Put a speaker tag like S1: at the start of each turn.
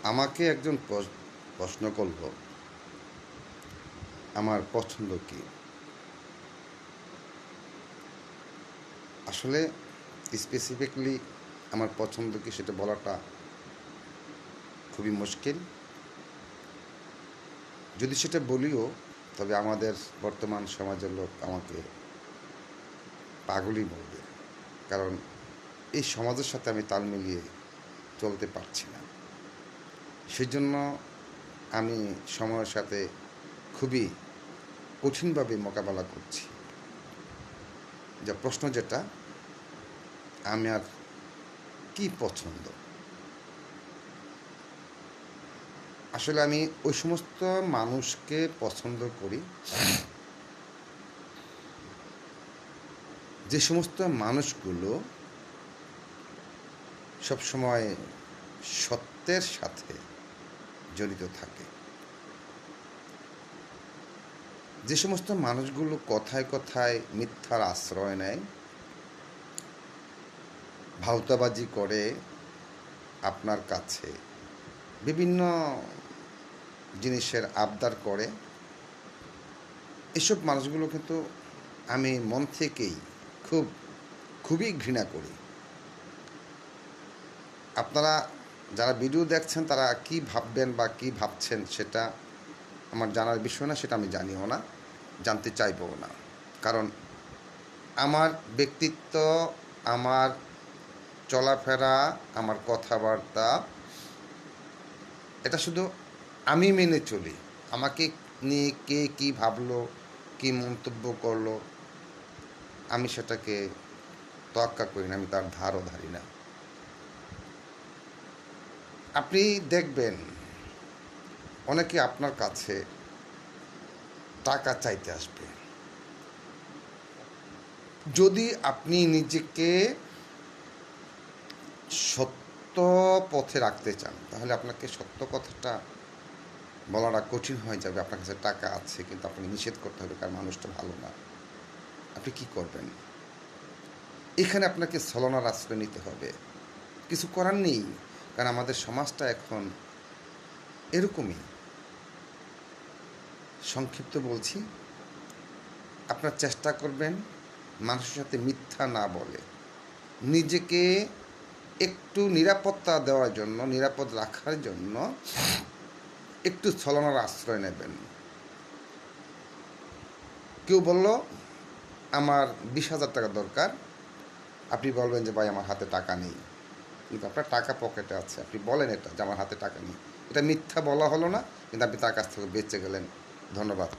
S1: আমাকে একজন প্রশ্ন করল আমার পছন্দ কি। আসলে স্পেসিফিকলি আমার পছন্দ কি সেটা বলাটা খুবই মুশকিল। যদি সেটা বলিও তবে আমাদের বর্তমান সমাজের লোক আমাকে পাগলই বলবে, কারণ এই সমাজের সাথে আমি তাল মিলিয়ে চলতে পারছি না। সেজন্য আমি সময়ের সাথে খুবই কঠিনভাবে মোকাবেলা করছি। যা প্রশ্ন যেটা আমার কি পছন্দ, আসলে আমি ওই সমস্ত মানুষকে পছন্দ করি যে সমস্ত মানুষগুলো সবসময় সত্যের সাথে জড়িত থাকে, যে সমস্ত মানুষগুলো কথায় কথায় মিথ্যার আশ্রয় নেয়, ভাওতাবাজি করে আপনার কাছে বিভিন্ন জিনিসের আবদার করে, এসব মানুষগুলো কিন্তু আমি মন থেকেই খুবই ঘৃণা করি। আপনারা যারা ভিডিও দেখছেন তারা কি ভাববেন বা কি ভাবছেন সেটা আমার জানার বিষয় না, সেটা আমি জানিও না, জানতে চাইবও না। কারণ আমার ব্যক্তিত্ব, আমার চলাফেরা, আমার কথাবার্তা, এটা শুধু আমি মেনে চলি। আমাকে নিয়ে কে কী ভাবলো, কী মন্তব্য করলো, আমি সেটাকে তোয়াক্কা করি না, আমি তার ধারও ধারি না। আপনি দেখবেন অনেকে আপনার কাছে টাকা চাইতে আসবে। যদি আপনি নিজেকে সত্য পথে রাখতে চান তাহলে আপনাকে সত্য কথাটা বলাটা কঠিন হয়ে যাবে। আপনার কাছে টাকা আছে কিন্তু আপনাকে নিষেধ করতে হবে কারণ মানুষটা ভালো না। আপনি কি করবেন? এখানে আপনাকে ছলনার আশ্রয় নিতে হবে, কিছু করার নেই। কারণ আমাদের সমাজটা এখন এরকমই। সংক্ষিপ্ত বলছি, আপনার চেষ্টা করবেন মানুষের সাথে মিথ্যা না বলে নিজেকে একটু নিরাপত্তা দেওয়ার জন্য, নিরাপদ রাখার জন্য একটু ছলনার আশ্রয় নেবেন। কেউ বলল আমার 20,000 টাকা দরকার, আপনি বলবেন যে ভাই আমার হাতে টাকা নেই, কিন্তু আপনার টাকা পকেটে আছে, আপনি বলেন এটা যে আমার হাতে টাকা নেই, এটা মিথ্যা বলা হলো না, কিন্তু আপনি তার কাছ থেকে বেঁচে গেলেন। ধন্যবাদ।